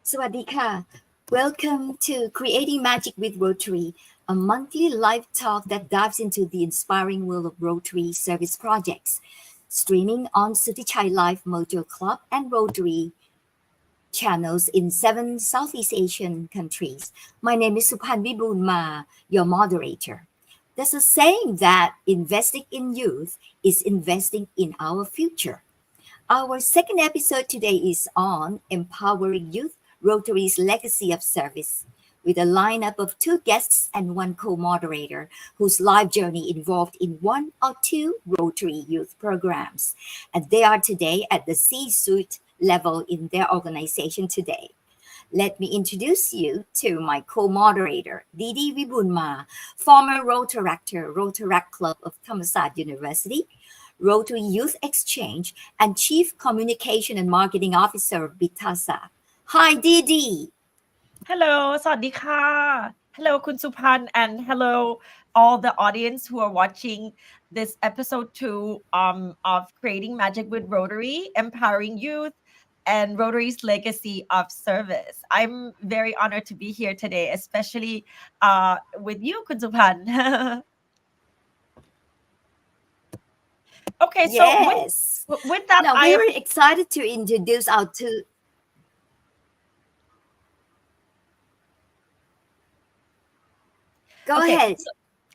Sawadika. Welcome to Creating Magic with Rotary, a monthly live talk that dives into the inspiring world of Rotary service projects, streaming on Sutichai Live Mojo Club and Rotary channels in 7 Southeast Asian countries. My name is Supan Wiboonma, your moderator. There's a saying that investing in youth is investing in our future. Our second episode today is on Empowering Youth, Rotary's Legacy of Service, with a lineup of 2 guests and 1 co-moderator whose life journey involved in 1 or 2 Rotary youth programs. And they are today at the C-suite level in their organization today. Let me introduce you to my co-moderator, Didi Wiboonma, former Rotaractor, Rotaract Club of Thammasart University, Rotary Youth Exchange, and Chief Communication and Marketing Officer of Bitazza. Hi, Didi. Hello, สวัสดีค่ะ Hello, Kun Supan, and hello, all the audience who are watching this episode 2 of Creating Magic with Rotary, Empowering Youth, and Rotary's Legacy of Service. I'm very honored to be here today, especially with you, Kun Supan. Okay, so Yes. with that, Now, we were excited to introduce our 2. Go ahead.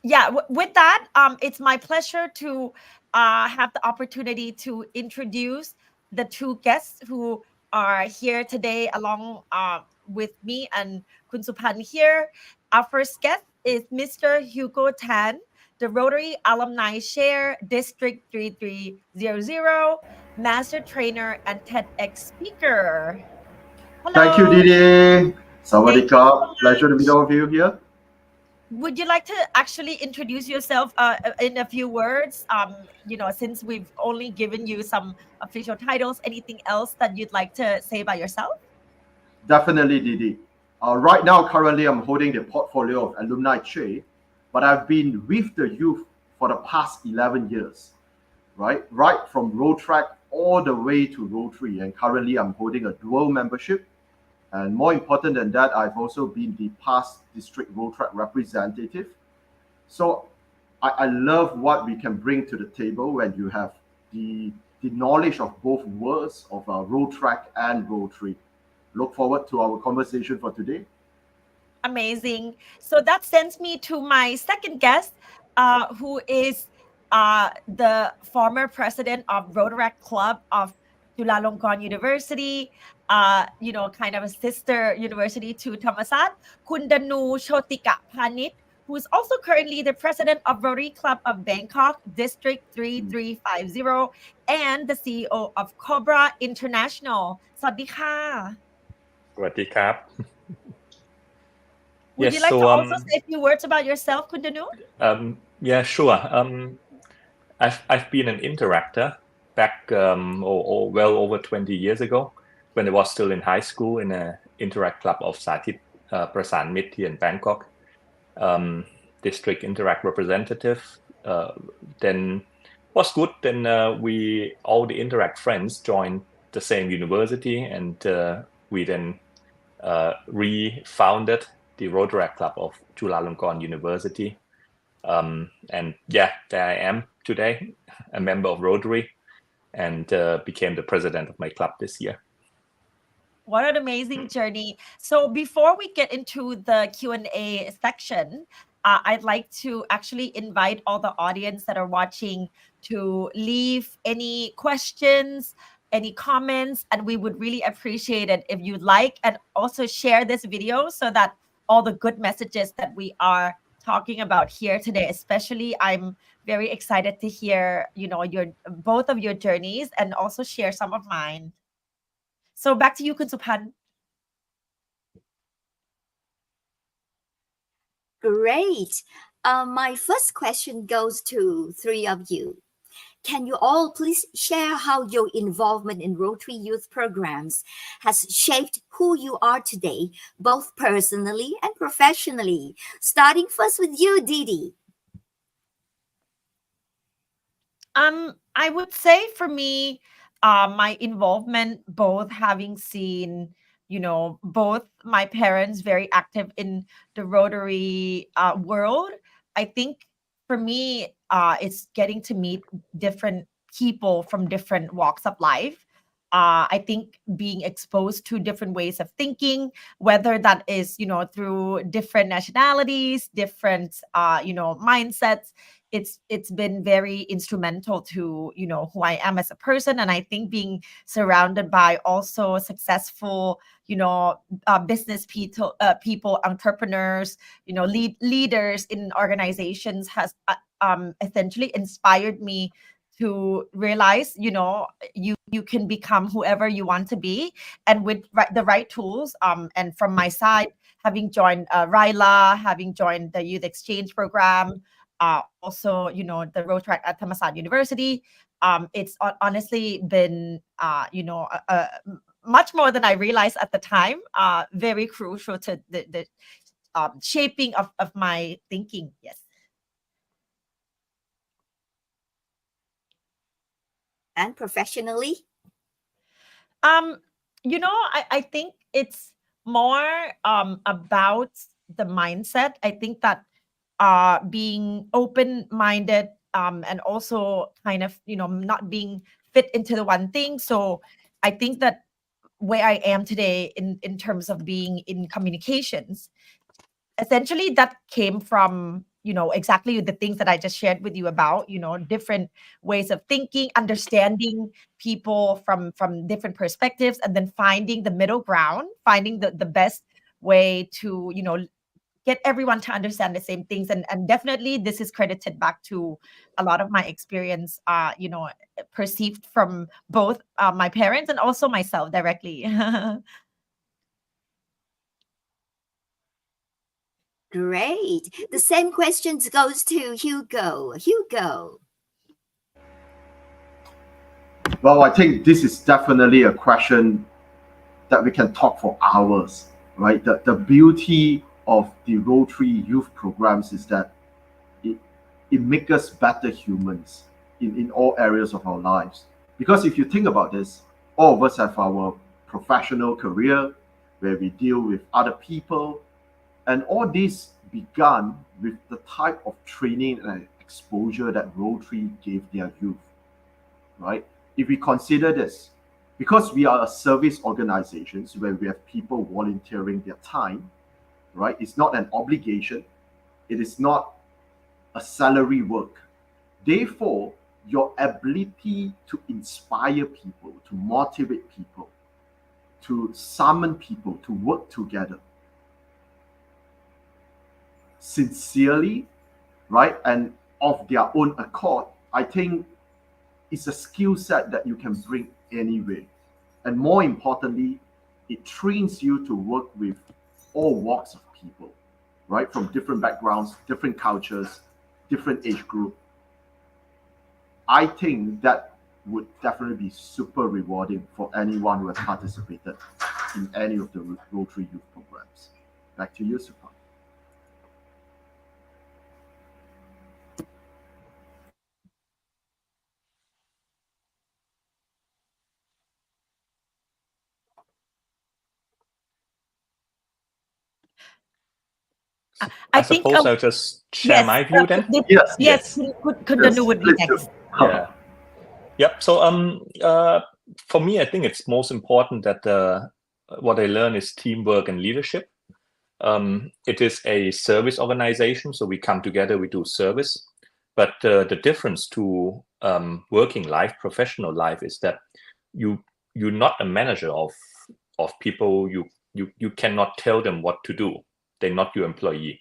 Yeah, with that, it's my pleasure to have the opportunity to introduce the 2 guests who are here today along with me and Kun Supan here. Our first guest is Mr. Hugo Tan, the Rotary Alumni Chair, District 3300, Master Trainer, and TEDx speaker. Hello. Thank you, Didi. Sawadika. Pleasure to meet all of you here. Would you like to actually introduce yourself in a few words? Since we've only given you some official titles, anything else that you'd like to say about yourself? Definitely, Didi. Right now, currently, I'm holding the portfolio of Alumni Chair, but I've been with the youth for the past 11 years, right from Rotaractor all the way to Rotary, and currently I'm holding a dual membership. And more important than that, I've also been the past district Rotaract representative. So I love what we can bring to the table when you have the knowledge of both worlds of Rotaract and Rotary. Look forward to our conversation for today. Amazing. So that sends me to my second guest, who is the former president of Rotaract Club of Chulalongkorn University, kind of a sister university to Thammasart, Kun Danu Chotikapanich, who is also currently the president of Rotary Club of Bangkok, District 3350, and the CEO of Cobra International. สวัสดีค่ะ สวัสดีครับ Would you like to also say a few words about yourself, Kun Danu? Yeah, sure. I've been an interactor back well over 20 years ago when I was still in high school in a Interact Club of Saathit Prasan Mit here in Bangkok, district Interact representative. Then was good. Then we all the Interact friends joined the same university, and we then refounded the Rotaract Club of Chulalongkorn University. And yeah, there I am today, a member of Rotary, and became the president of my club this year. What an amazing journey. So before we get into the Q&A section, I'd like to actually invite all the audience that are watching to leave any questions, any comments, and we would really appreciate it if you'd like, and also share this video so that all the good messages that we are talking about here today, especially I'm very excited to hear, both of your journeys and also share some of mine. So back to you, Kun Supan. Great. My first question goes to 3 of you. Can you all please share how your involvement in Rotary youth programs has shaped who you are today, both personally and professionally? Starting first with you, Didi. I would say for me, my involvement, both having seen, both my parents very active in the Rotary world. I think for me, it's getting to meet different people from different walks of life. I think being exposed to different ways of thinking, whether that is, through different nationalities, different, mindsets, it's been very instrumental to, who I am as a person. And I think being surrounded by also successful, business people, entrepreneurs, leaders in organizations has essentially inspired me to realize, you can become whoever you want to be, and with the right tools. And from my side, having joined RILA, having joined the youth exchange program, also, the Rotaract at Thammasart University, it's honestly been, much more than I realized at the time, very crucial to the shaping of my thinking. Yes. And professionally? I think it's more about the mindset. I think that being open-minded, and also kind of, not being fit into the one thing. So I think that where I am today in terms of being in communications, essentially that came from, exactly the things that I just shared with you about, different ways of thinking, understanding people from different perspectives, and then finding the middle ground, finding the best way to, get everyone to understand the same things. And definitely this is credited back to a lot of my experience, perceived from both my parents and also myself directly. Great. The same questions goes to Hugo. Hugo. Well, I think this is definitely a question that we can talk for hours, right? The beauty of the Rotary youth programs is that it makes us better humans in all areas of our lives. Because if you think about this, all of us have our professional career where we deal with other people, and all this began with the type of training and exposure that Rotary gave their youth, right? If we consider this, because we are a service organization where we have people volunteering their time, right? It's not an obligation. It is not a salary work. Therefore, your ability to inspire people, to motivate people, to summon people to work together sincerely, right, and of their own accord, I think it's a skill set that you can bring anywhere. And more importantly, it trains you to work with all walks of people, right, from different backgrounds, different cultures, different age group. I think that would definitely be super rewarding for anyone who has participated in any of the Rotary youth programs. Back to you, Supan. I think suppose I'll just share yes, my view then. Yes. yes, Danu would be please do. next. Yeah. Yep. So for me, I think it's most important that what I learn is teamwork and leadership. It is a service organization, so we come together, we do service. But the difference to working life, professional life, is that you're not a manager of people. You cannot tell them what to do. They're not your employee.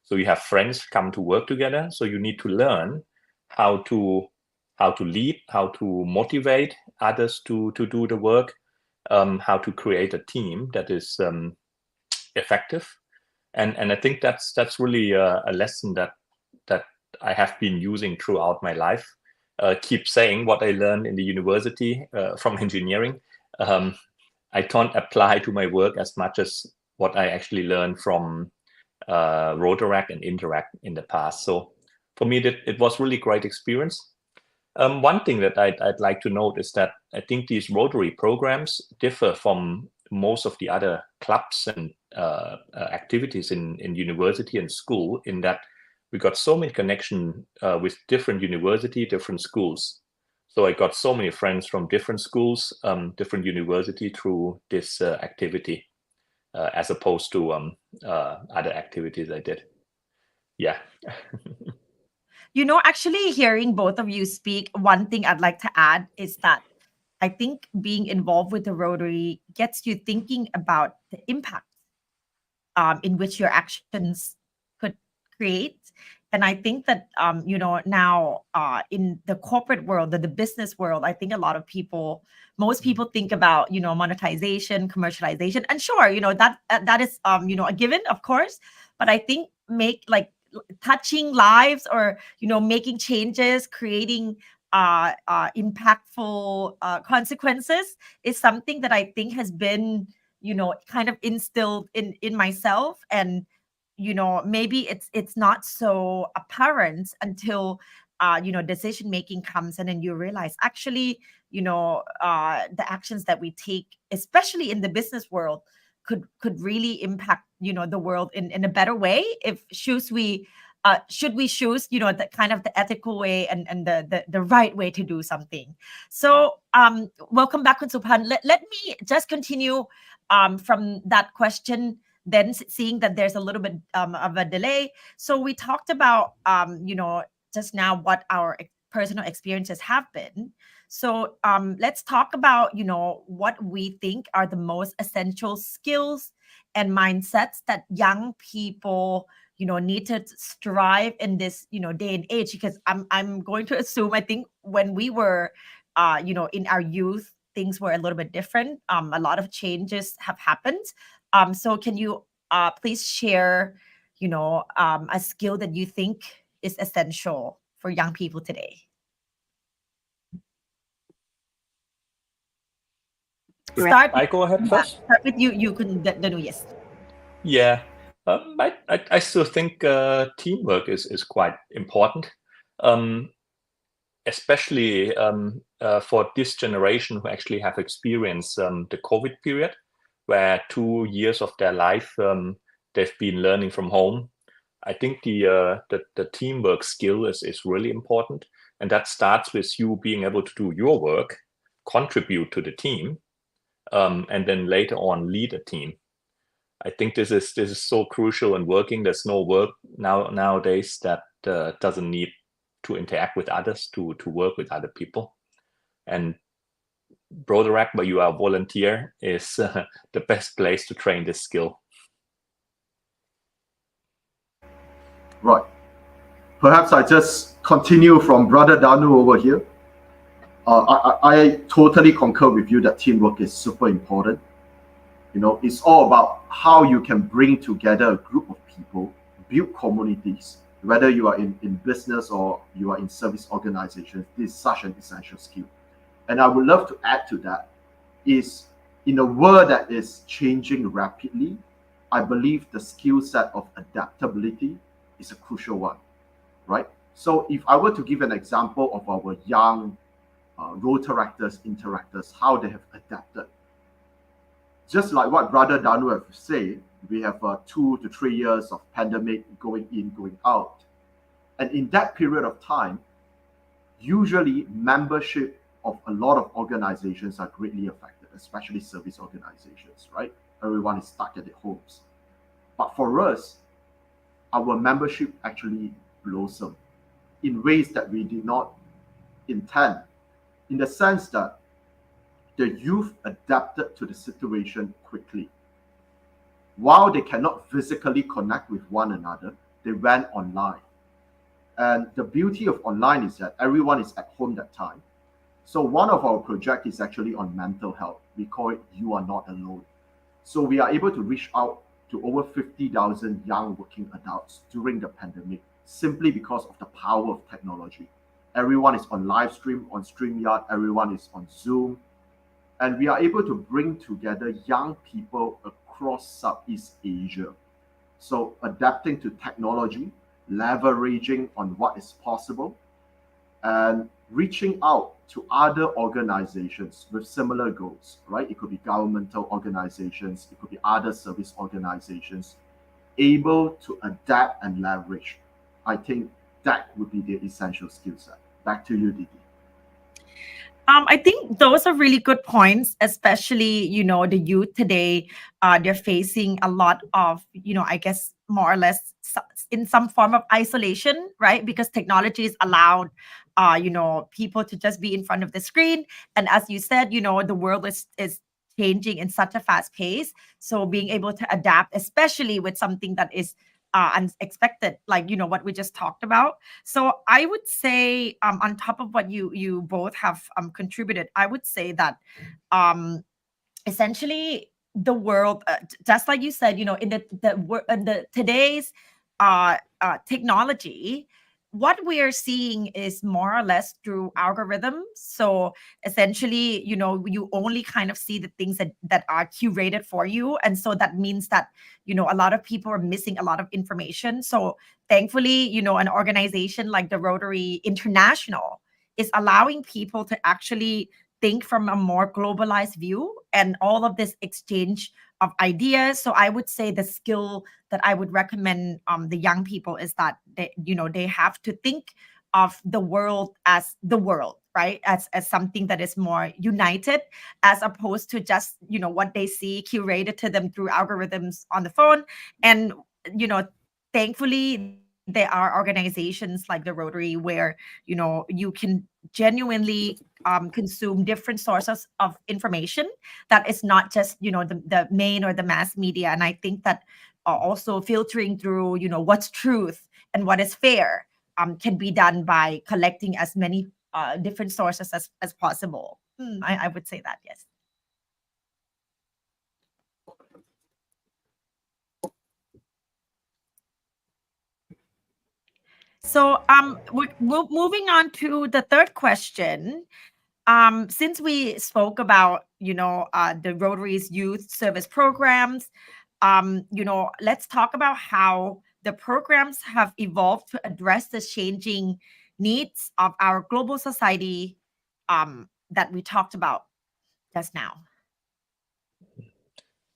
So you have friends come to work together. So you need to learn how to lead, how to motivate others to do the work, how to create a team that is effective. And I think that's really a lesson that I have been using throughout my life. Keep saying what I learned in the university from engineering. I don't apply to my work as much as what I actually learned from Rotaract and Interact in the past. So for me, it was really great experience. One thing that I'd like to note is that I think these Rotary programs differ from most of the other clubs and activities in university and school, in that we got so many connection with different university, different schools. So I got so many friends from different schools, different university through this activity, as opposed to other activities I did. Yeah. Actually hearing both of you speak, one thing I'd like to add is that I think being involved with the Rotary gets you thinking about the impact in which your actions could create. And I think that, now in the corporate world, the business world, I think a lot of people, most people think about, monetization, commercialization. And sure, that is, a given, of course. But I think touching lives, or, making changes, creating impactful consequences is something that I think has been, kind of instilled in myself. And maybe it's not so apparent until decision making comes in, and you realize actually the actions that we take, especially in the business world, could really impact the world in a better way if should we choose the kind of the ethical way and the right way to do something. So welcome back, Supan. Let me just continue from that question, then seeing that there's a little bit of a delay. So we talked about just now what our personal experiences have been. So let's talk about what we think are the most essential skills and mindsets that young people need to strive in this day and age. Because I'm going to assume, I think when we were in our youth, things were a little bit different. A lot of changes have happened. So can you please share a skill that you think is essential for young people today? I go ahead first. Start with you. You can, Danu. Yes. Yeah, I still think teamwork is quite important, especially for this generation who actually have experienced the COVID period, where 2 years of their life they've been learning from home. I think the teamwork skill is really important, and that starts with you being able to do your work, contribute to the team, and then later on lead a team. I think this is so crucial in working. There's no work nowadays that doesn't need to interact with others, to work with other people. And Rotaract, where you are a volunteer, is the best place to train this skill. Right. Perhaps I just continue from Brother Danu over here. I totally concur with you that teamwork is super important. It's all about how you can bring together a group of people, build communities, whether you are in business or you are in service organizations. This is such an essential skill. And I would love to add to that is, in a world that is changing rapidly, I believe the skill set of adaptability is a crucial one, right? So if I were to give an example of our young Rotaractors, interactors, how they have adapted, just like what Brother Danu have said, we have 2 to 3 years of pandemic going in, going out. And in that period of time, usually membership of a lot of organizations are greatly affected, especially service organizations, right? Everyone is stuck at their homes. But for us, our membership actually blossomed in ways that we did not intend, in the sense that the youth adapted to the situation quickly. While they cannot physically connect with one another, they went online. And the beauty of online is that everyone is at home that time. So one of our projects is actually on mental health. We call it You Are Not Alone. So we are able to reach out to over 50,000 young working adults during the pandemic, simply because of the power of technology. Everyone is on live stream, on StreamYard, everyone is on Zoom. And we are able to bring together young people across Southeast Asia. So adapting to technology, leveraging on what is possible, and reaching out to other organizations with similar goals, right? It could be governmental organizations, it could be other service organizations, able to adapt and leverage. I think that would be the essential skill set. Back to you, Didi. I think those are really good points, especially, the youth today, they're facing a lot of, I guess, more or less in some form of isolation, right? Because technology is allowed, people to just be in front of the screen. And as you said, the world is changing in such a fast pace. So being able to adapt, especially with something that is unexpected, like, what we just talked about. So I would say, on top of what you both have contributed, I would say that essentially the world, just like you said, in the today's technology, what we are seeing is more or less through algorithms. So essentially, you only kind of see the things that are curated for you. And so that means that, a lot of people are missing a lot of information. So thankfully, an organization like the Rotary International is allowing people to actually think from a more globalized view and all of this exchange of ideas. So I would say the skill that I would recommend the young people is that they have to think of the world as the world, right? As something that is more united, as opposed to just, what they see curated to them through algorithms on the phone. And, thankfully, there are organizations like the Rotary where, you can genuinely consume different sources of information that is not just, the main or the mass media. And I think that also filtering through, what's truth and what is fair can be done by collecting as many different sources as possible. I would say that, yes. So we're moving on to the third question. Since we spoke about, the Rotary's youth service programs, let's talk about how the programs have evolved to address the changing needs of our global society that we talked about just now.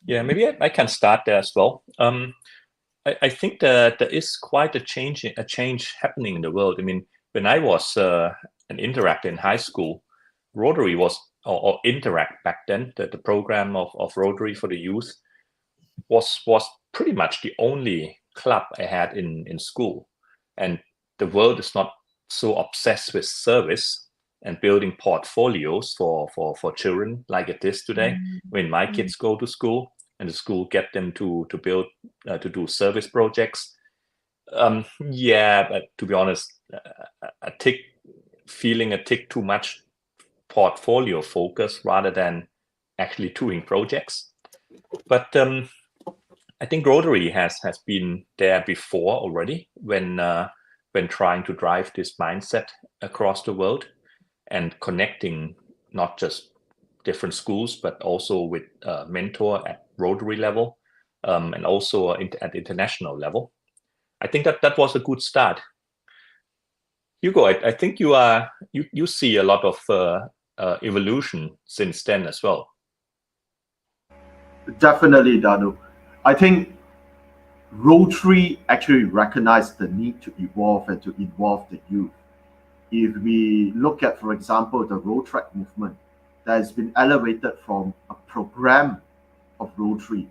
Yeah, maybe I can start there as well. I think that there is quite a change happening in the world. I mean, when I was an interactor in high school, Rotary was, or Interact back then, the program of Rotary for the youth was pretty much the only club I had in school. And the world is not so obsessed with service and building portfolios for children like it is today. When my kids go to school and the school get them to build to do service projects, but to be honest, feeling a tick too much portfolio focus rather than actually doing projects. But I think Rotary has been there before already when trying to drive this mindset across the world and connecting not just different schools, but also with mentor at Rotary level and also at international level. I think that was a good start. Hugo, I think you see a lot of evolution since then as well. Definitely, Danu. I think Rotary actually recognized the need to evolve and to involve the youth. If we look at, for example, the Rotaract movement that has been elevated from a program of Rotary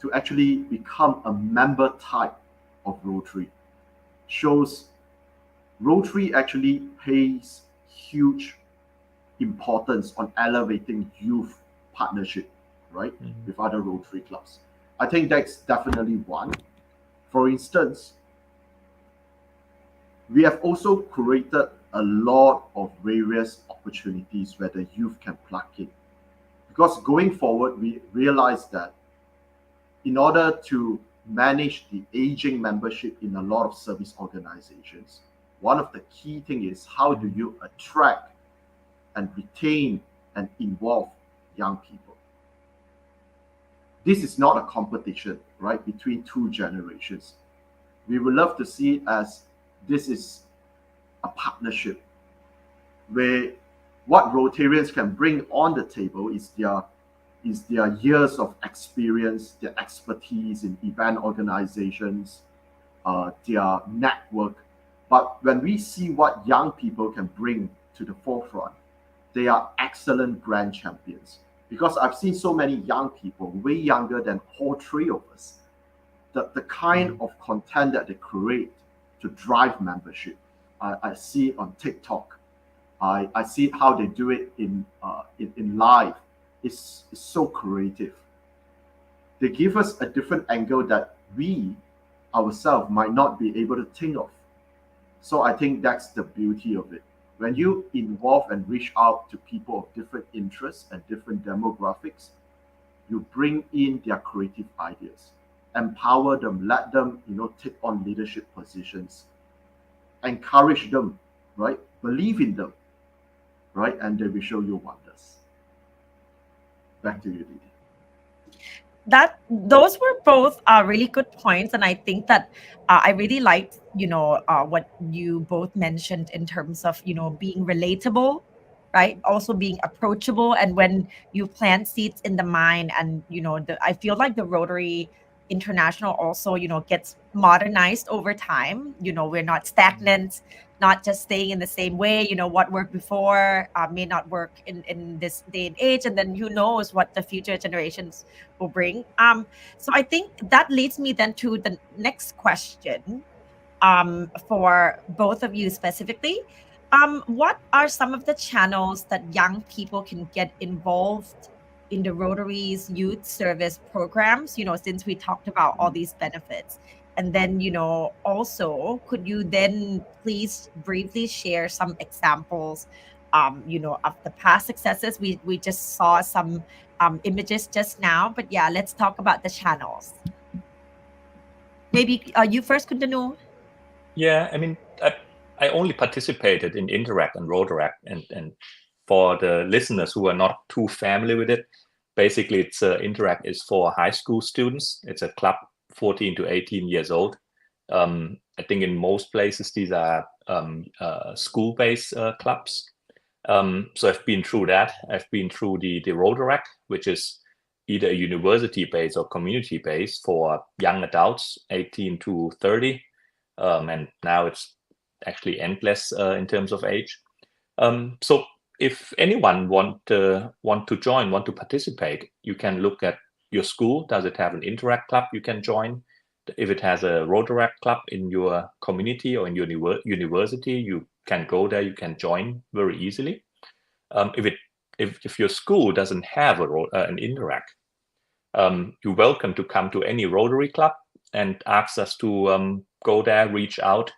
to actually become a member type of Rotary, shows Rotary actually pays huge importance on elevating youth partnership, right, with other Rotary clubs. I think that's definitely one. For instance, we have also created a lot of various opportunities where the youth can plug in. Because going forward, we realize that in order to manage the aging membership in a lot of service organizations, one of the key things is how do you attract and retain and involve young people. This is not a competition, right, between two generations. We would love to see it as this is a partnership where what Rotarians can bring on the table is their years of experience, their expertise in event organizations, their network. But when we see what young people can bring to the forefront, they are excellent brand champions. Because I've seen so many young people, way younger than all three of us, the kind of content that they create to drive membership. I see it on TikTok. I see how they do it in live. It's so creative. They give us a different angle that we ourselves might not be able to think of. So I think that's the beauty of it. When you involve and reach out to people of different interests and different demographics, you bring in their creative ideas, empower them, let them, take on leadership positions, encourage them, right? Believe in them, right? And they will show you wonders. Back to you, Didi. Those were both really good points, and I think that I really liked what you both mentioned in terms of being relatable, right? Also being approachable, and when you plant seeds in the mind, and I feel like the Rotary International also gets modernized over time. We're not stagnant, not just staying in the same way. What worked before may not work in this day and age, and then who knows what the future generations will bring. So I think that leads me then to the next question, for both of you specifically. What are some of the channels that young people can get involved in the Rotary's youth service programs, since we talked about all these benefits? And then, also, could you then please briefly share some examples, of the past successes? We just saw some images just now, but yeah, let's talk about the channels. Maybe you first, Danu. Yeah, I mean, I only participated in Interact and Rotaract, and for the listeners who are not too familiar with it, basically it's Interact is for high school students. It's a club 14 to 18 years old. I think in most places these are school-based clubs. So I've been through that. I've been through the Rotaract, which is either university-based or community-based for young adults, 18 to 30. And now it's actually endless in terms of age. So if anyone want to join, want to participate, you can look at your school. Does it have an Interact club you can join? If it has a Rotaract club in your community or in your university, you can go there. You can join very easily. If your school doesn't have an Interact, you're welcome to come to any Rotary club and ask us to go there, reach out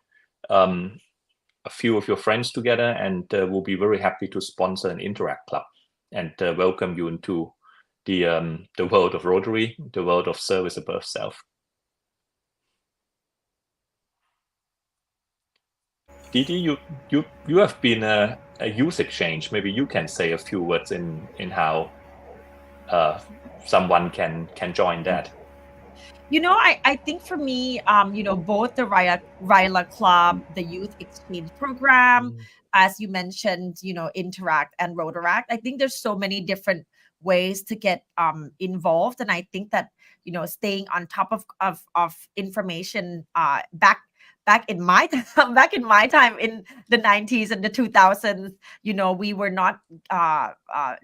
a few of your friends together, and we'll be very happy to sponsor an Interact club and welcome you into the world of Rotary, the world of service above self. Didi, you have been a youth exchange. Maybe you can say a few words in how someone can join that. I think for me, both the Ryla Club, the Youth Exchange Program, as you mentioned, Interact and Rotaract. I think there's so many different ways to get involved, and I think that staying on top of information back in my time in the 90s and the 2000s, we were not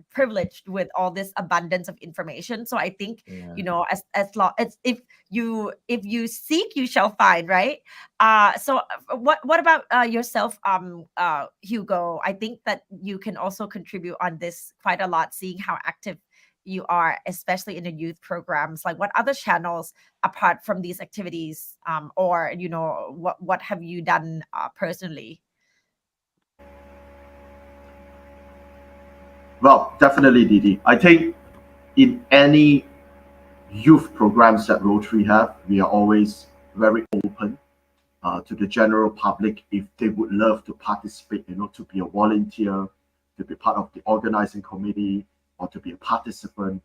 privileged with all this abundance of information. So I think as long as if you seek, you shall find, right? So what about yourself, Hugo? I think that you can also contribute on this quite a lot, seeing how active you are, especially in the youth programs. Like, what other channels apart from these activities, or what have you done personally? Well, definitely, Didi. I think in any youth programs that Rotary have, we are always very open to the general public if they would love to participate, to be a volunteer, to be part of the organizing committee, or to be a participant.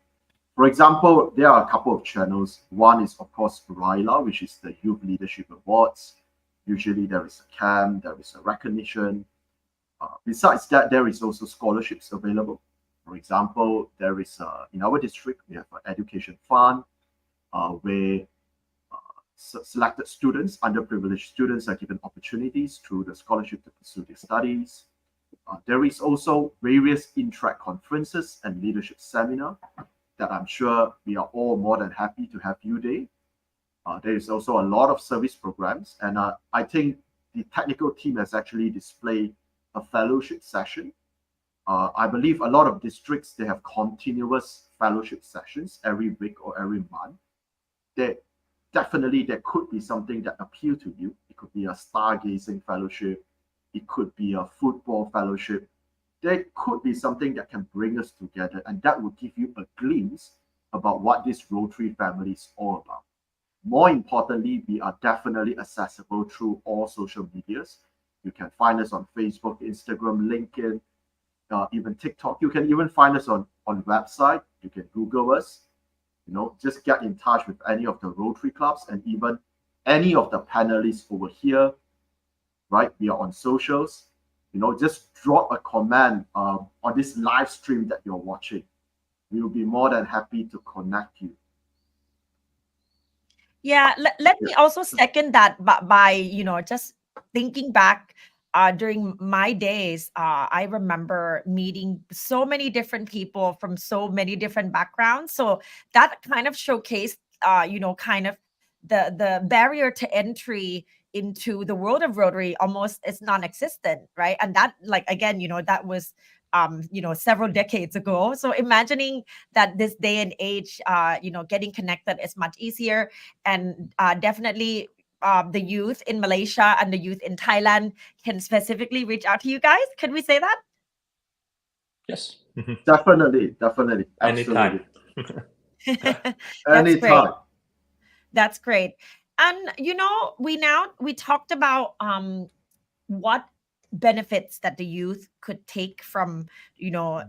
For example, there are a couple of channels. One is, of course, RILA, which is the Youth Leadership Awards. Usually there is a camp, there is a recognition. Besides that, there is also scholarships available. For example, there is in our district we have an education fund where selected students, underprivileged students, are given opportunities through the scholarship to pursue their studies. There is also various intract conferences and leadership seminar that I'm sure we are all more than happy to have you there. There is also a lot of service programs, and I think the technical team has actually displayed a fellowship session. I believe a lot of districts, they have continuous fellowship sessions every week or every month. Definitely there could be something that appeal to you. It could be a stargazing fellowship. It could be a football fellowship. There could be something that can bring us together, and that will give you a glimpse about what this Rotary family is all about. More importantly, we are definitely accessible through all social medias. You can find us on Facebook, Instagram, LinkedIn, even TikTok. You can even find us on website. You can Google us. Just get in touch with any of the Rotary clubs and even any of the panelists over here, right? We are on socials. Just drop a comment on this live stream that you're watching. We will be more than happy to connect you. Yeah, let me also second that by just thinking back during my days. I remember meeting so many different people from so many different backgrounds. So that kind of showcased, kind of the barrier to entry into the world of Rotary almost is non-existent, right? And that, like, again, that was several decades ago. So imagining that this day and age, getting connected is much easier. And definitely the youth in Malaysia and the youth in Thailand can specifically reach out to you guys. Can we say that? Yes. Definitely. Absolutely. Anytime. That's Anytime. great. That's great. And we talked about what benefits that the youth could take from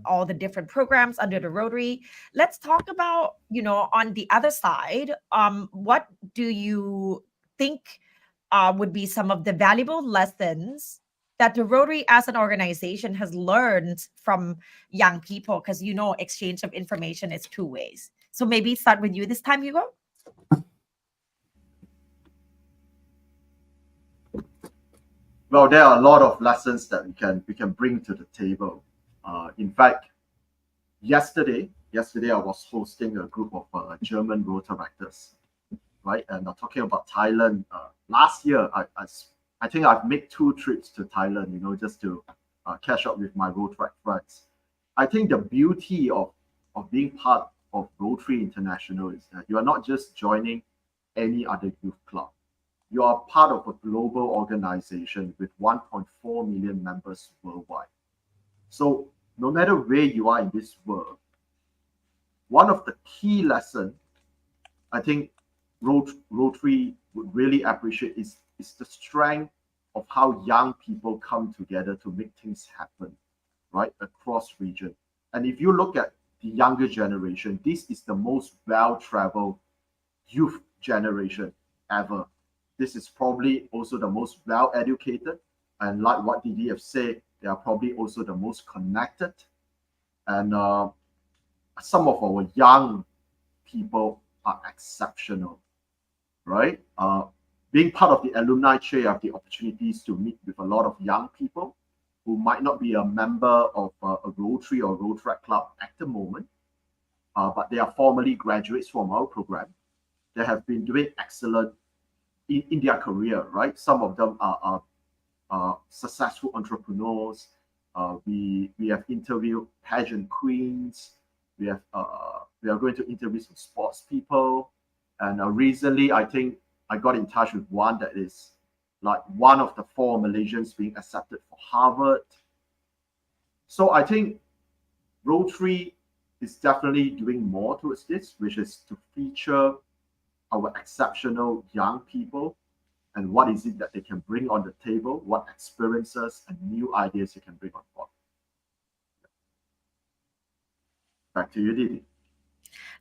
all the different programs under the Rotary. Let's talk about on the other side, what do you think would be some of the valuable lessons that the Rotary as an organization has learned from young people? Because exchange of information is two ways. So maybe start with you this time, Hugo. Well, there are a lot of lessons that we can bring to the table. In fact, yesterday I was hosting a group of German Rotaractors, right? And talking about Thailand. Last year, I think I've made 2 trips to Thailand, just to catch up with my Rotaract friends. I think the beauty of being part of Rotary International is that you are not just joining any other youth club. You are part of a global organization with 1.4 million members worldwide. So no matter where you are in this world, one of the key lessons I think Rotary would really appreciate is the strength of how young people come together to make things happen, right, across region. And if you look at the younger generation, this is the most well-traveled youth generation ever. This is probably also the most well-educated, and like what Didi have said, they are probably also the most connected. And some of our young people are exceptional, right? Being part of the alumni chair, I have the opportunities to meet with a lot of young people who might not be a member of a Rotary or Rotaract club at the moment, but they are formerly graduates from our program. They have been doing excellent in their career, right? Some of them are successful entrepreneurs. We have interviewed pageant queens. We are going to interview some sports people. And recently, I think I got in touch with one that is like one of the 4 Malaysians being accepted for Harvard. So I think Rotary is definitely doing more towards this, which is to feature our exceptional young people and what is it that they can bring on the table, what experiences and new ideas they can bring on board. Back to you, Didi.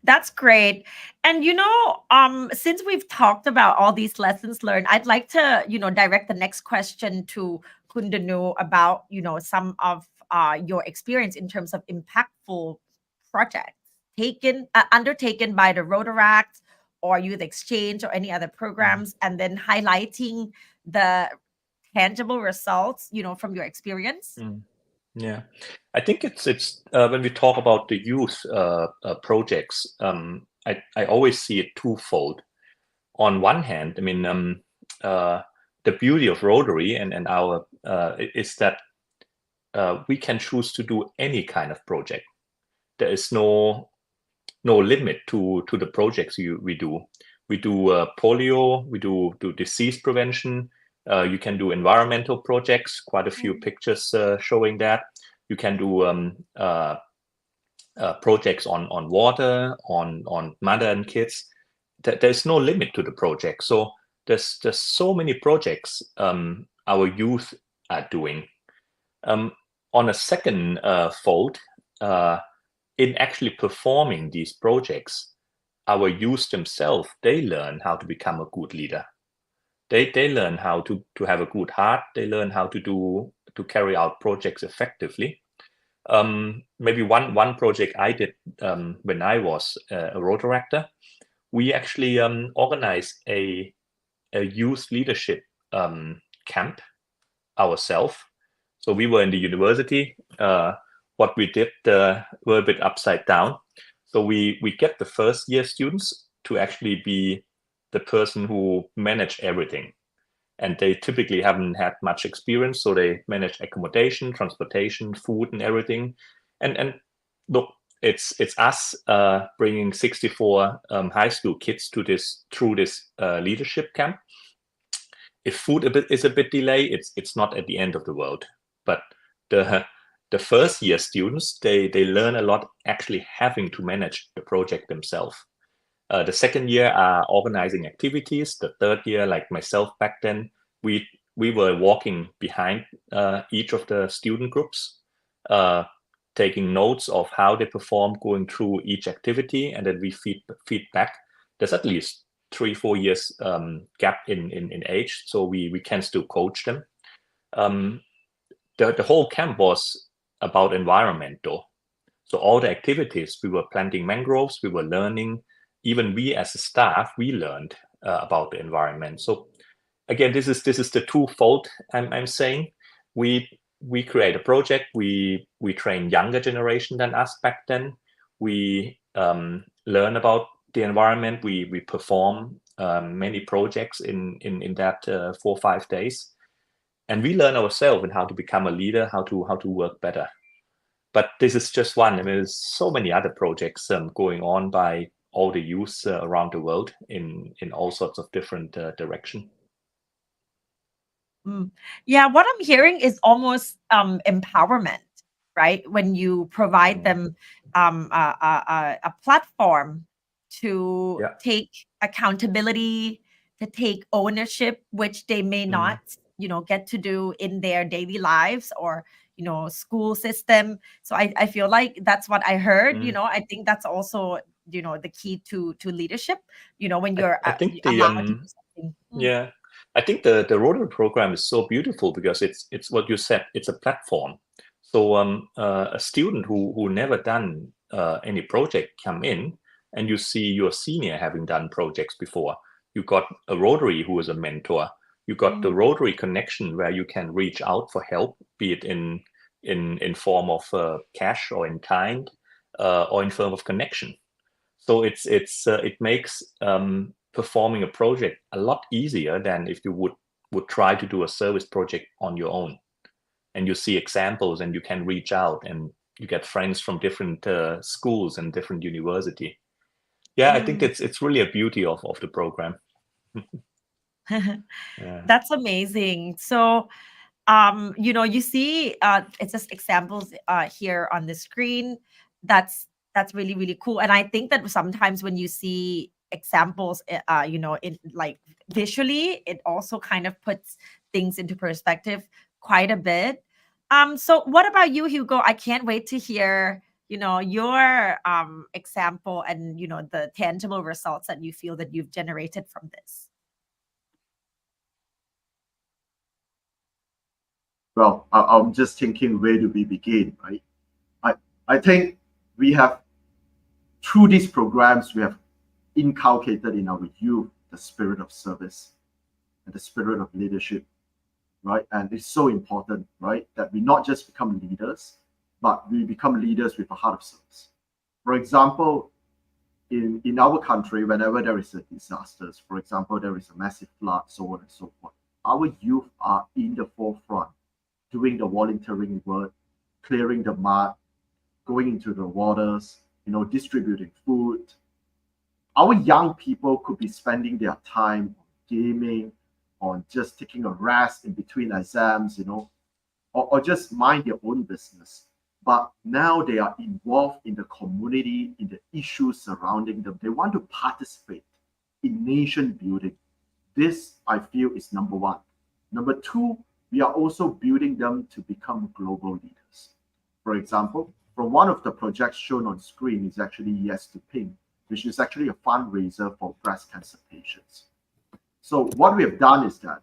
That's great. And since we've talked about all these lessons learned, I'd like to, direct the next question to Kun Danu about, some of your experience in terms of impactful projects undertaken by the Rotaract or Youth Exchange or any other programs, and then highlighting the tangible results, from your experience. Yeah, I think it's when we talk about the youth projects, I always see it twofold. On one hand, I mean, the beauty of Rotary and our is that we can choose to do any kind of project. There is no limit to the projects we do. We do polio, we do disease prevention. You can do environmental projects, quite a few pictures showing that. You can do projects on water, on mother and kids. There's no limit to the project. So there's so many projects our youth are doing. On a second fold, in actually performing these projects, our youth themselves, they learn how to become a good leader. They learn how to have a good heart. They learn how to carry out projects effectively. Maybe one project I did when I was a Rotaractor, we actually organized a youth leadership camp ourselves. So we were in the university. What we did were a bit upside down. So we get the first year students to actually be the person who manage everything. And they typically haven't had much experience. So they manage accommodation, transportation, food, and everything. And look, it's us bringing 64 high school kids through this leadership camp. If food is a bit delayed, it's not at the end of the world. But the first year students, they learn a lot actually having to manage the project themselves. The second year are organizing activities. The third year, like myself back then, we were walking behind each of the student groups, taking notes of how they perform, going through each activity, and then we feed back. There's at least 3-4 years gap in age, so we can still coach them. The whole camp was about environment, though. So all the activities, we were planting mangroves, we were learning. Even we as a staff, we learned about the environment. So again, this is the twofold. I'm saying we create a project. We train younger generation than us back then. We learn about the environment. We perform many projects in that 4 or 5 days, and we learn ourselves and how to become a leader, how to work better. But this is just one. I mean, there's so many other projects going on by all the youth around the world in all sorts of different direction. Yeah, what I'm hearing is almost empowerment, right? When you provide them a platform to take accountability, to take ownership, which they may not, get to do in their daily lives or school system. So I feel like that's what I heard. I think that's also the key to leadership. When you're I think allowed to do something. Yeah, I think the Rotary program is so beautiful because it's what you said. It's a platform. So a student who never done any project come in, and you see your senior having done projects before. You got a Rotary who is a mentor. You got the Rotary connection where you can reach out for help, be it in form of cash or in kind, or in form of connection. So it makes performing a project a lot easier than if you would try to do a service project on your own. And you see examples, and you can reach out, and you get friends from different schools and different university. Yeah, I think it's really a beauty of the program. Yeah. That's amazing. So, you see, it's just examples here on the screen. That's really, really cool. And I think that sometimes when you see examples, in like visually, it also kind of puts things into perspective quite a bit. So what about you, Hugo? I can't wait to hear your example and the tangible results that you feel that you've generated from this? Well, I'm just thinking, where do we begin, right? I think we have, through these programs, we have inculcated in our youth the spirit of service and the spirit of leadership, right? And it's so important, right, that we not just become leaders, but we become leaders with a heart of service. For example, in our country, whenever there is a disaster, for example, there is a massive flood, so on and so forth, our youth are in the forefront, doing the volunteering work, clearing the mud, going into the waters, distributing food. Our young people could be spending their time gaming, on just taking a rest in between exams, or just mind their own business. But now they are involved in the community, in the issues surrounding them. They want to participate in nation building. This, I feel, is number one. Number two, we are also building them to become global leaders. For example, from one of the projects shown on screen is actually Yes to Pink, which is actually a fundraiser for breast cancer patients. So what we have done is that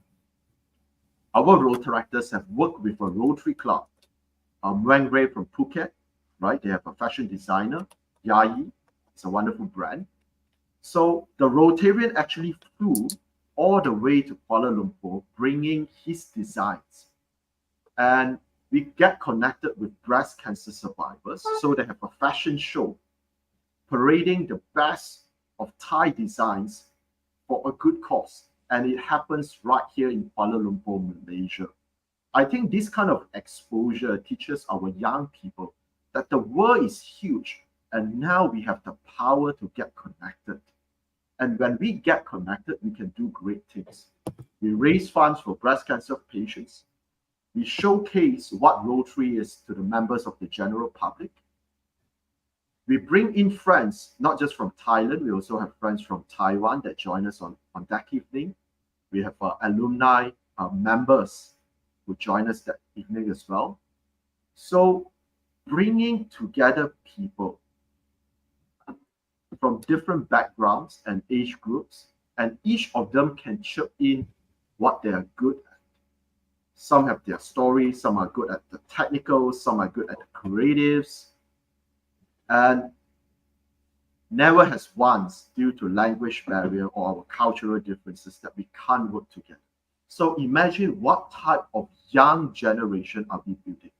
our Rotaractors have worked with a Rotary club, Muang Ray from Phuket, right? They have a fashion designer, Yayi. It's a wonderful brand. So the Rotarian actually flew all the way to Kuala Lumpur, bringing his designs. And we get connected with breast cancer survivors. So they have a fashion show parading the best of Thai designs for a good cause. And it happens right here in Kuala Lumpur, Malaysia. I think this kind of exposure teaches our young people that the world is huge, and now we have the power to get connected. And when we get connected, we can do great things. We raise funds for breast cancer patients. We showcase what Rotary is to the members of the general public. We bring in friends, not just from Thailand. We also have friends from Taiwan that join us on that evening. We have alumni members who join us that evening as well. So bringing together people from different backgrounds and age groups, and each of them can chip in what they are good at. Some have their stories, some are good at the technical, some are good at the creatives, and never has once, due to language barrier or our cultural differences, that we can't work together. So imagine what type of young generation are we building.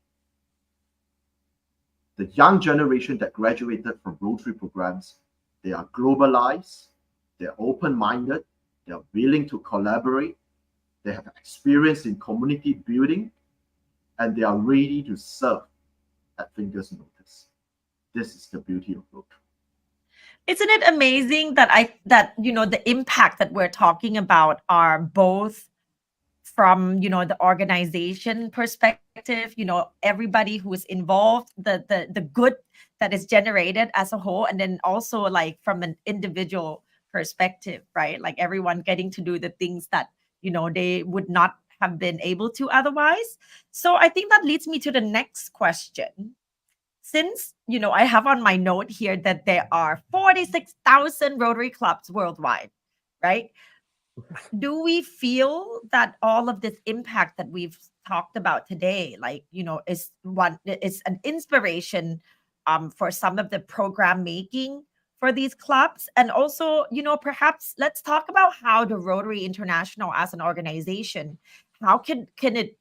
The young generation that graduated from Rotary programs, they are globalized, they're open-minded, they're willing to collaborate, they have experience in community building, and they are ready to serve at fingers' notice. This is the beauty of Rotary. Isn't it amazing that the impact that we're talking about are both from the organization perspective, everybody who is involved, the good that is generated as a whole, and then also like from an individual perspective, right? Like everyone getting to do the things that they would not have been able to otherwise. So I think that leads me to the next question. Since I have on my note here that there are 46,000 Rotary clubs worldwide, right? Do we feel that all of this impact that we've talked about today, like is an inspiration for some of the program making for these clubs? And also perhaps let's talk about how the Rotary International as an organization, how can it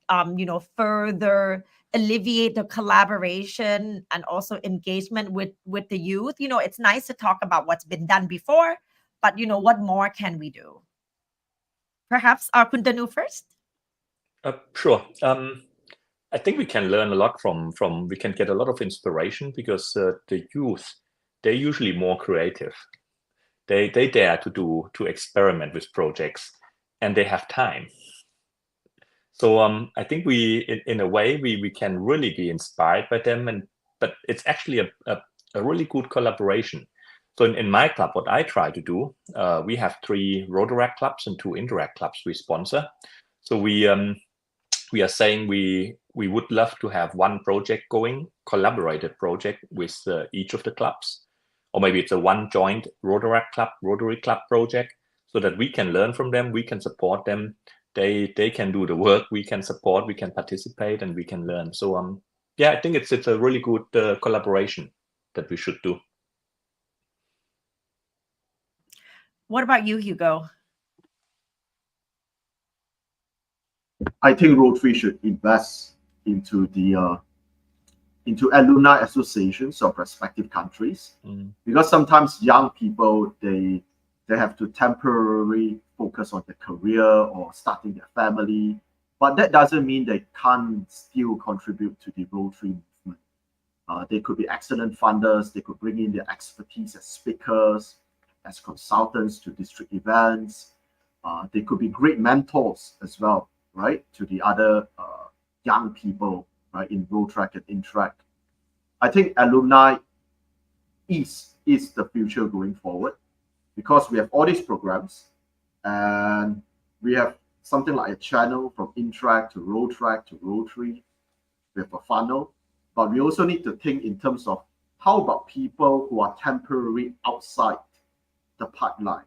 further alleviate the collaboration and also engagement with the youth? It's nice to talk about what's been done before, but what more can we do? Perhaps Kun Danu first. Sure. I think we can learn a lot from we can get a lot of inspiration, because the youth, they're usually more creative. They dare to experiment with projects, and they have time. So I think we, in a way, we can really be inspired by them, but it's actually a really good collaboration. So in my club, what I try to do, we have 3 Rotaract clubs and 2 Interact clubs we sponsor. So we are saying we we would love to have one project going, collaborated project with each of the clubs, or maybe it's a one joint Rotaract club, Rotary club project, so that we can learn from them, we can support them, they can do the work, we can support, we can participate, and we can learn. So yeah, I think it's a really good collaboration that we should do. What about you, Hugo? I think Rotary should invest into the into alumni associations of respective countries, because sometimes young people they have to temporarily focus on their career or starting their family, but that doesn't mean they can't still contribute to the Rotary movement. They could be excellent funders. They could bring in their expertise as speakers, as consultants to district events. They could be great mentors as well, right, to the other young people, right, in Rotaract and Interact. I think alumni is the future going forward, because we have all these programs and we have something like a channel from Interact to Rotaract to Rotary. We have a funnel, but we also need to think in terms of how about people who are temporarily outside the pipeline,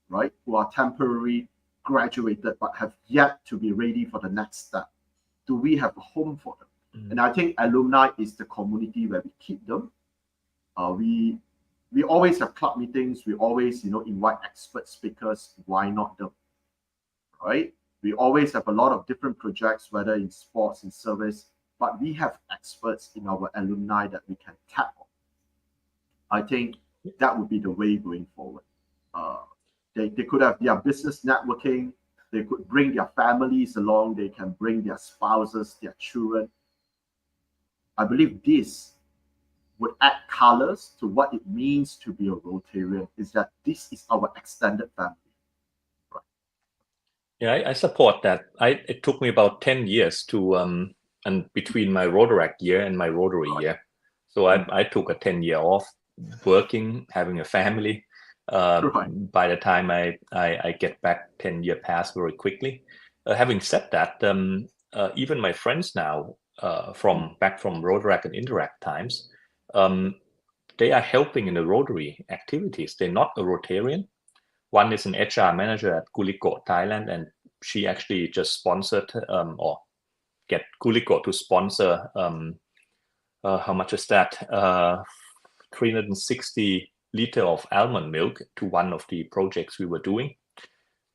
right? Who are temporarily graduated but have yet to be ready for the next step. Do we have a home for them? And I think alumni is the community where we keep them. We always have club meetings. We always, invite expert speakers. Why not them, right? We always have a lot of different projects, whether in sports, in service, but we have experts in our alumni that we can tap on. I think that would be the way going forward. They could have their business networking. They could bring their families along. They can bring their spouses, their children. I believe this would add colors to what it means to be a Rotarian, is that this is our extended family. Right. Yeah, I support that. It took me about 10 years to, and between my Rotaract year and my Rotary year. So I took a 10-year off, working, having a family. By the time I get back, 10-year passed very quickly. Having said that, even my friends now, back from Rotaract and Interact times, they are helping in the Rotary activities. They're not a Rotarian. One is an HR manager at Chulalongkorn, Thailand, and she actually just sponsored or get Chulalongkorn to sponsor. How much is that? 360 liter of almond milk to one of the projects we were doing.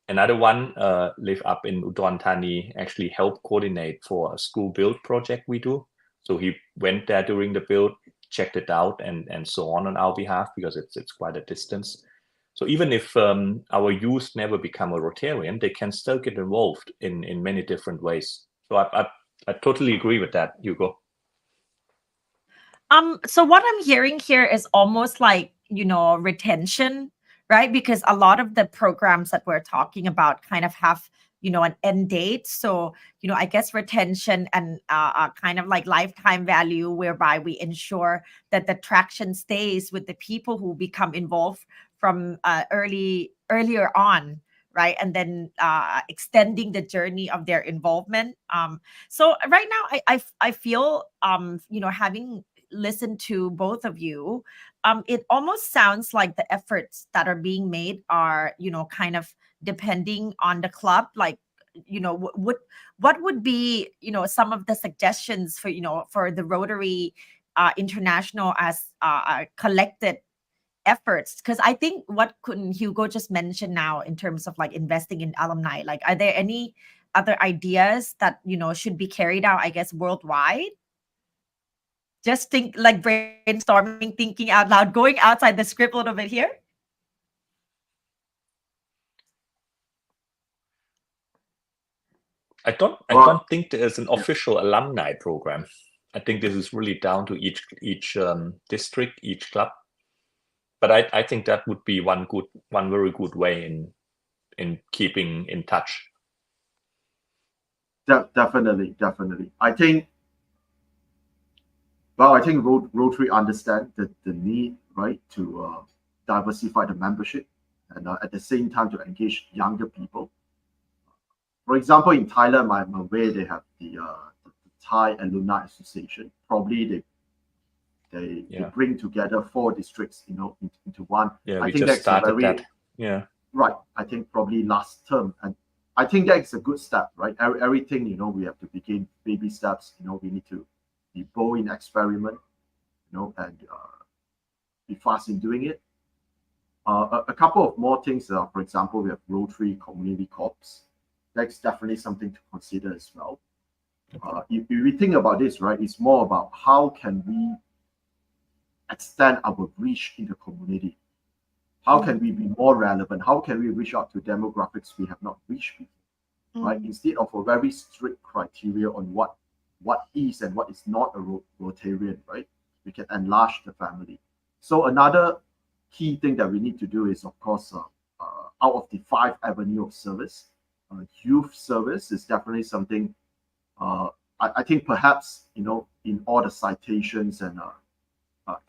Another one live up in Udon Thani, actually helped coordinate for a school build project we do. So he went there during the build, checked it out, and so on our behalf, because it's quite a distance. So even if our youth never become a Rotarian, they can still get involved in many different ways. So I totally agree with that, Hugo. So what I'm hearing here is almost like, retention, right? Because a lot of the programs that we're talking about kind of have, an end date. So, I guess retention and kind of like lifetime value, whereby we ensure that the traction stays with the people who become involved from earlier on, right? And then extending the journey of their involvement. So right now, I feel, having listened to both of you, it almost sounds like the efforts that are being made are, kind of depending on the club. Like, what would be, some of the suggestions for, for the Rotary International as collected efforts? Because I think what Hugo just mentioned now in terms of like investing in alumni, like, are there any other ideas that, should be carried out, I guess, worldwide? Just think, like, brainstorming, thinking out loud, going outside the script a little bit here. I don't think there is an official alumni program. I think this is really down to each district, each club. But I think that would be one very good way in keeping in touch. Definitely. I think Rotary understand the need, right, to diversify the membership, and at the same time to engage younger people. For example, in Thailand, I'm aware they have the Thai Alumni Association. Probably they bring together 4 districts, into one. Yeah, I we think just that's started that. Yeah. Right. I think probably last term, and I think that's a good step, right? Everything, we have to begin baby steps. We need to be bold in experiment, and be fast in doing it. A couple of more things. For example, we have Rotary Community Corps. That's definitely something to consider as well. If we think about this, right, it's more about how can we extend our reach in the community. How can we be more relevant? How can we reach out to demographics we have not reached before, right? Instead of a very strict criteria on what is and what is not a Rotarian, right? We can enlarge the family. So another key thing that we need to do is, of course, out of the 5 avenues of service, youth service is definitely something. I think perhaps in all the citations and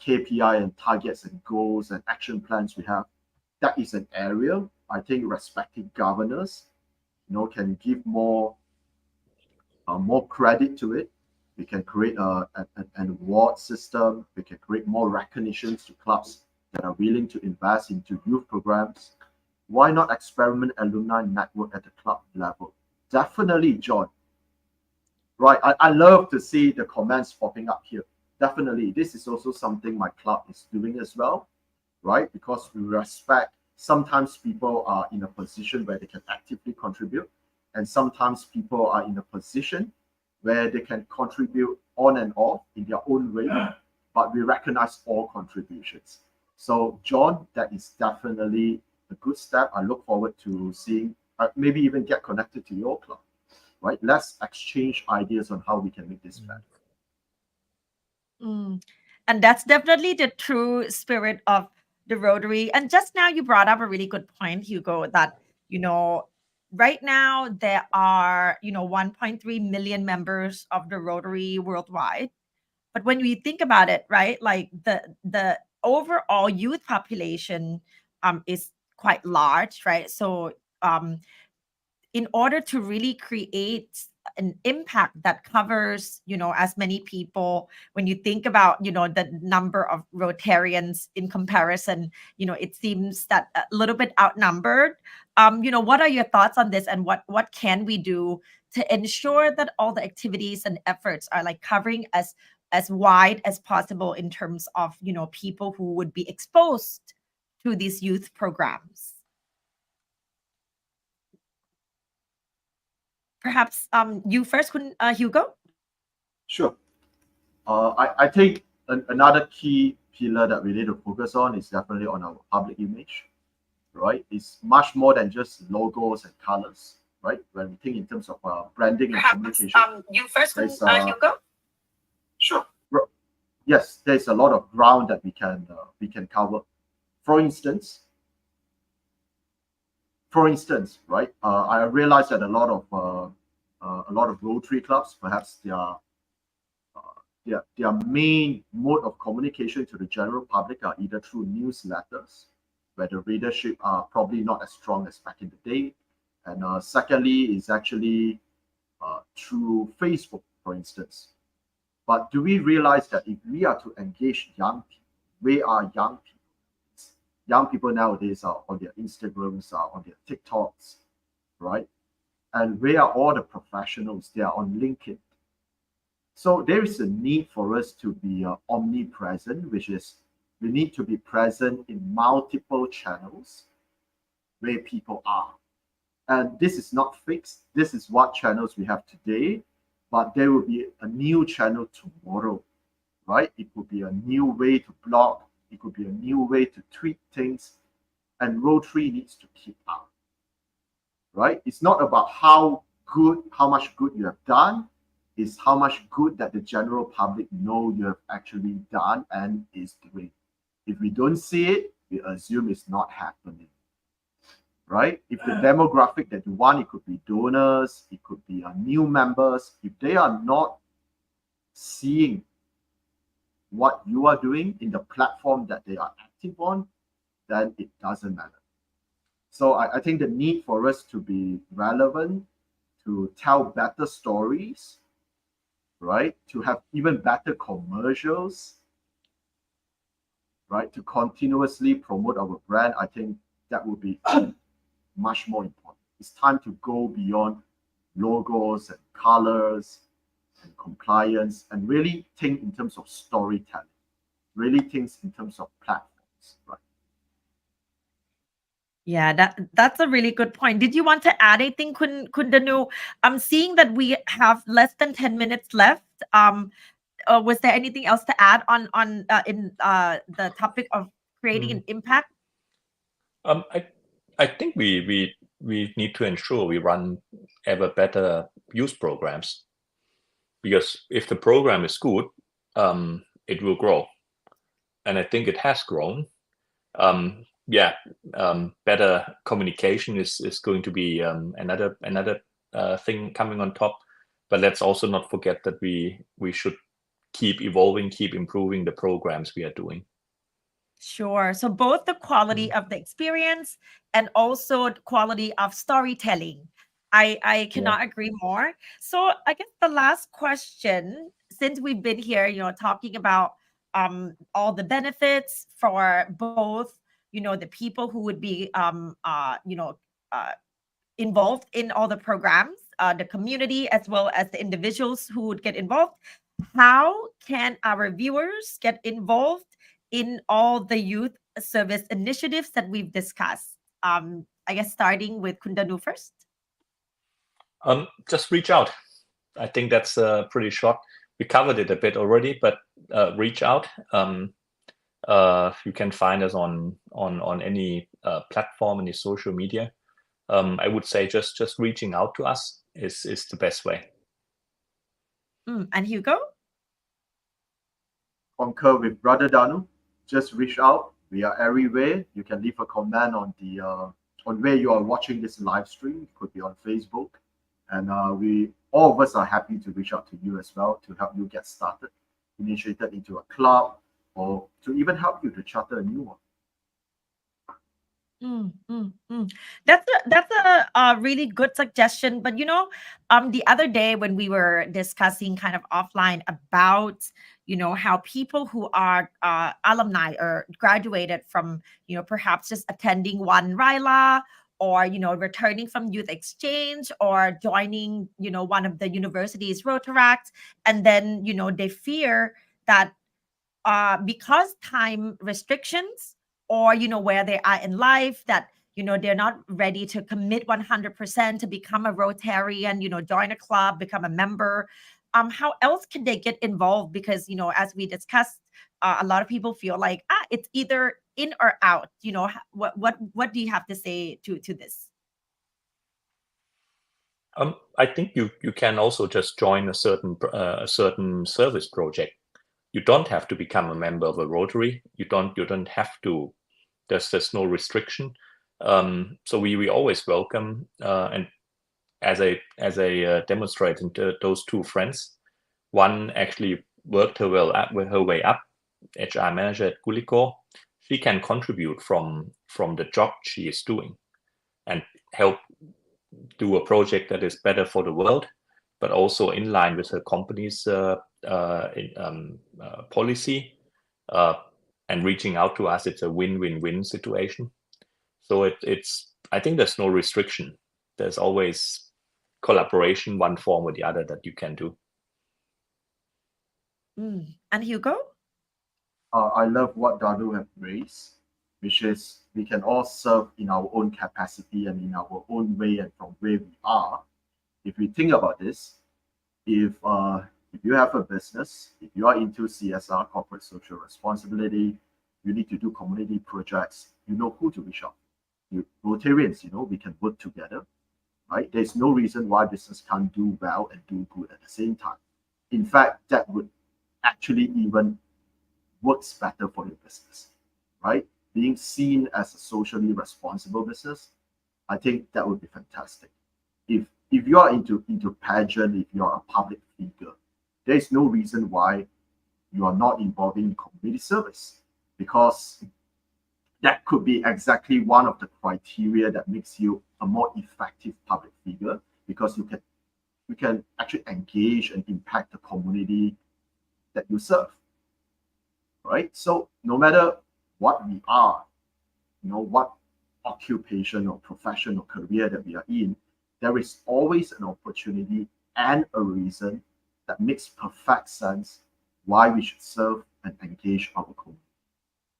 KPI and targets and goals and action plans we have, that is an area I think respective governors, can give more credit to it. We can create an award system. We can create more recognitions to clubs that are willing to invest into youth programs. Why not experiment alumni network at the club level? Definitely, John. Right, I love to see the comments popping up here. Definitely, this is also something my club is doing as well, right? Because we respect, sometimes people are in a position where they can actively contribute, and sometimes people are in a position where they can contribute on and off in their own way, but we recognize all contributions. So, John, that is definitely a good step. I look forward to seeing, maybe even get connected to your club, right? Let's exchange ideas on how we can make this better. And that's definitely the true spirit of the Rotary. And just now you brought up a really good point, Hugo, that, right now there are, 1.3 million members of the Rotary worldwide. But when we think about it, right, like the overall youth population is quite large, right? So in order to really create an impact that covers, as many people, when you think about, the number of Rotarians in comparison, it seems that a little bit outnumbered. What are your thoughts on this, and what can we do to ensure that all the activities and efforts are like covering as wide as possible in terms of, people who would be exposed to these youth programs? Perhaps you first, Hugo? Sure. I think another key pillar that we need to focus on is definitely on our public image, right? It's much more than just logos and colors, right? When we think in terms of branding and communication. You first, Hugo? Sure. Yes, there's a lot of ground that we can cover. For instance, right? I realize that a lot of Rotary clubs, perhaps their main mode of communication to the general public are either through newsletters, where the readership are probably not as strong as back in the day, and secondly is actually through Facebook, for instance. But do we realize that if we are to engage young people, we are young people. Young people nowadays are on their Instagrams, are on their TikToks, right? And where are all the professionals? They are on LinkedIn. So there is a need for us to be omnipresent, which is we need to be present in multiple channels where people are. And this is not fixed. This is what channels we have today, but there will be a new channel tomorrow, right? It could be a new way to blog. It could be a new way to tweet things. And Rotary needs to keep up, right? It's not about how much good you have done. It's how much good that the general public know you have actually done and is doing. If we don't see it, we assume it's not happening, right? If the demographic that you want, it could be donors, it could be new members. If they are not seeing what you are doing in the platform that they are active on, then it doesn't matter. So I think the need for us to be relevant, to tell better stories, right? To have even better commercials, right? To continuously promote our brand, I think that would be much more important. It's time to go beyond logos and colors and compliance and really think in terms of storytelling, really think in terms of platforms, right? Yeah, that's a really good point. Did you want to add anything, Kun Danu? I'm seeing that we have less than 10 minutes left. Was there anything else to add on in the topic of creating an impact? I think we need to ensure we run ever better youth programs, because if the program is good, it will grow, and I think it has grown. Better communication is going to be another thing coming on top. But let's also not forget that we should keep evolving, keep improving the programs we are doing. Sure. So both the quality of the experience and also the quality of storytelling. I cannot agree more. So I guess the last question, since we've been here, talking about all the benefits for both, the people who would be involved in all the programs, the community, as well as the individuals who would get involved. How can our viewers get involved in all the youth service initiatives that we've discussed? I guess starting with Kun Danu first. Just reach out. I think that's pretty short. We covered it a bit already, but reach out. You can find us on any platform, any social media. I would say just reaching out to us is the best way. And Hugo? Concur with Brother Danu. Just reach out. We are everywhere. You can leave a comment on the on where you are watching this live stream. It could be on Facebook, and we all of us are happy to reach out to you as well to help you get started, initiated into a club, or to even help you to charter a new one. That's a really good suggestion. But the other day when we were discussing kind of offline about how people who are alumni or graduated from perhaps just attending one RILA, or returning from youth exchange, or joining one of the university's Rotaract, and then they fear that because time restrictions, or where they are in life, that they're not ready to commit 100% to become a Rotarian, join a club, become a member. How else can they get involved? Because as we discussed, a lot of people feel like it's either in or out. What do you have to say to this? I think you can also just join a certain service project. You don't have to become a member of a Rotary. You don't have to. There's no restriction. So we always welcome. And as I demonstrated those two friends, one actually worked her way up, HR manager at Gulico. She can contribute from the job she is doing and help do a project that is better for the world, but also in line with her company's policy. And reaching out to us, it's a win-win-win situation. So it's I think there's no restriction. There's always collaboration, one form or the other, that you can do. And Hugo? I love what Danu have raised, which is we can all serve in our own capacity and in our own way and from where we are. If we think about this, if you have a business, if you are into CSR, corporate social responsibility, you need to do community projects, you know who to reach out. You Rotarians, we can work together, right? There's no reason why business can't do well and do good at the same time. In fact, that would actually even works better for your business, right? Being seen as a socially responsible business, I think that would be fantastic. If you are into pageant, if you are a public figure, there is no reason why you are not involved in community service, because that could be exactly one of the criteria that makes you a more effective public figure, because you can you can actually engage and impact the community that you serve, right? So no matter what we are, what occupation or profession or career that we are in, there is always an opportunity and a reason that makes perfect sense why we should serve and engage our community.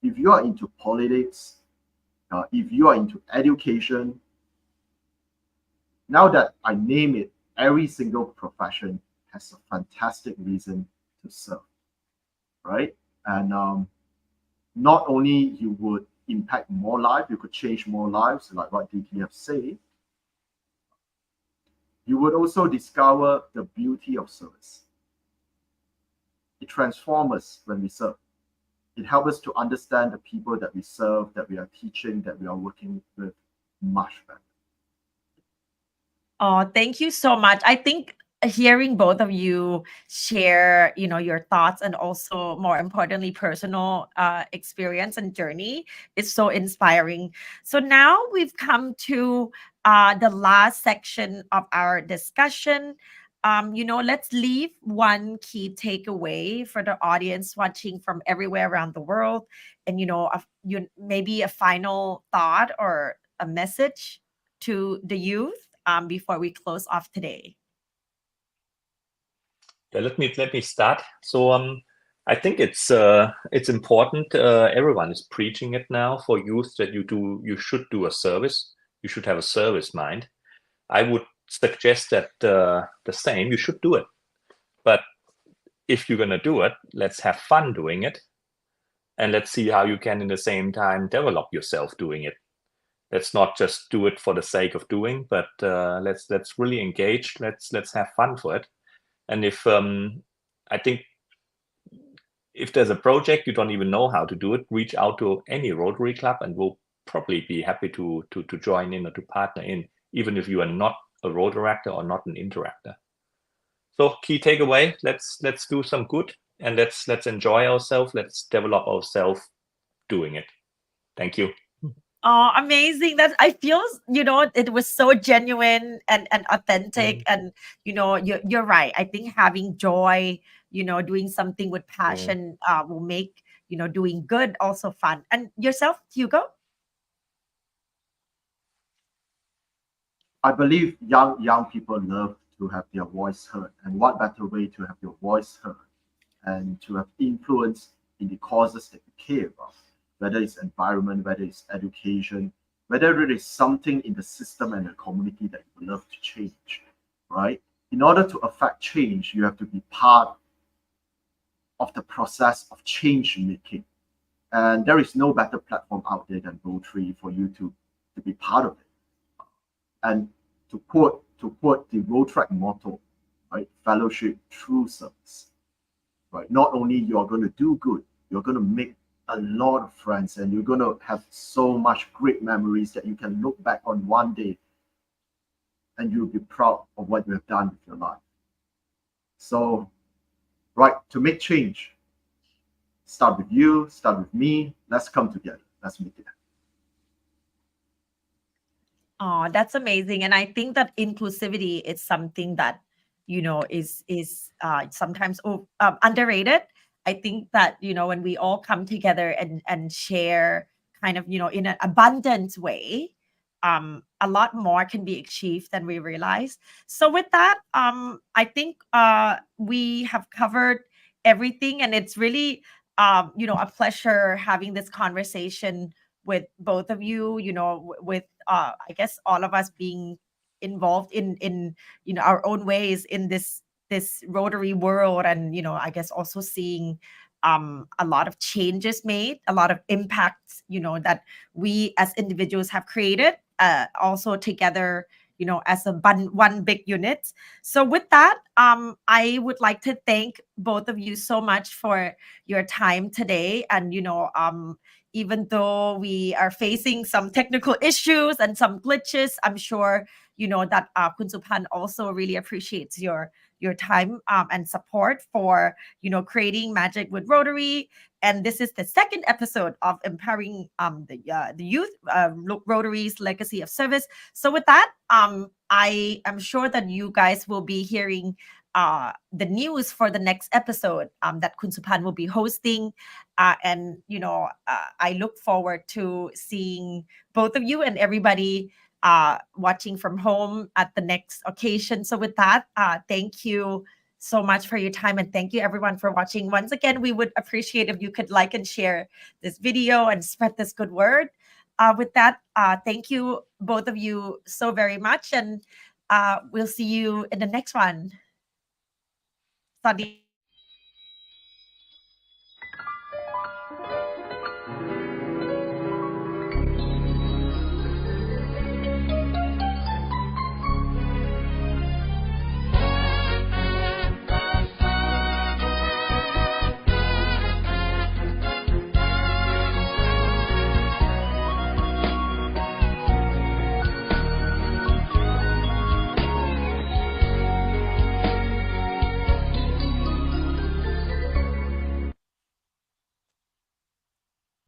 If you are into politics, if you are into education, now that I name it, every single profession has a fantastic reason to serve, right? And not only you would impact more lives, you could change more lives, like what Didi have said, you would also discover the beauty of service. It transforms us when we serve. It helps us to understand the people that we serve, that we are teaching, that we are working with much better. Oh, thank you so much. I think hearing both of you share, your thoughts and also more importantly, personal experience and journey is so inspiring. So now we've come to the last section of our discussion. Let's leave one key takeaway for the audience watching from everywhere around the world, and maybe a final thought or a message to the youth before we close off today. Yeah, let me start. So I think it's important. Everyone is preaching it now for youth that you should do a service. You should have a service mind. I would suggest that the same. You should do it, but if you're gonna do it, let's have fun doing it, and let's see how you can in the same time develop yourself doing it. Let's not just do it for the sake of doing, but let's really engage. Let's have fun for it. And if I think if there's a project you don't even know how to do it, reach out to any Rotary club, and we'll probably be happy to join in or to partner in, even if you are not a Rotaractor or not an interactor. So key takeaway: let's do some good, and let's enjoy ourselves. Let's develop ourselves doing it. Thank you. Oh, amazing. That I feel, it was so genuine and authentic. And, you're right. I think having joy, doing something with passion will make, doing good also fun. And yourself, Hugo? I believe young people love to have their voice heard. And what better way to have your voice heard and to have influence in the causes that you care about, whether it's environment, whether it's education, whether it is something in the system and the community that you love to change, right? In order to affect change, you have to be part of the process of change making. And there is no better platform out there than Rotary for you to be part of it. And to quote the Rotaractor motto, right? Fellowship through service, right? Not only you're going to do good, you're going to make a lot of friends, and you're going to have so much great memories that you can look back on one day and you'll be proud of what you have done with your life. So, right, to make change, start with you, start with me. Let's come together. Let's make it happen. Oh, that's amazing. And I think that inclusivity is something that, is sometimes underrated. I think that, when we all come together and share kind of, in an abundant way, a lot more can be achieved than we realize. So with that, I think we have covered everything, and it's really, a pleasure having this conversation with both of you, with I guess all of us being involved in our own ways in this Rotary world, and I guess also seeing a lot of changes made, a lot of impacts that we as individuals have created, also together as a one big unit. So with that, I would like to thank both of you so much for your time today. And even though we are facing some technical issues and some glitches, I'm sure that Kun Supan also really appreciates your your time and support for, creating magic with Rotary. And this is the second episode of empowering the youth, Rotary's legacy of service. So with that, I am sure that you guys will be hearing the news for the next episode that Kun Supan will be hosting. And, I look forward to seeing both of you and everybody watching from home at the next occasion. So with that, thank you so much for your time, and thank you everyone for watching. Once again, we would appreciate if you could like and share this video and spread this good word. With that, thank you both of you so very much, and we'll see you in the next one. สวัสดี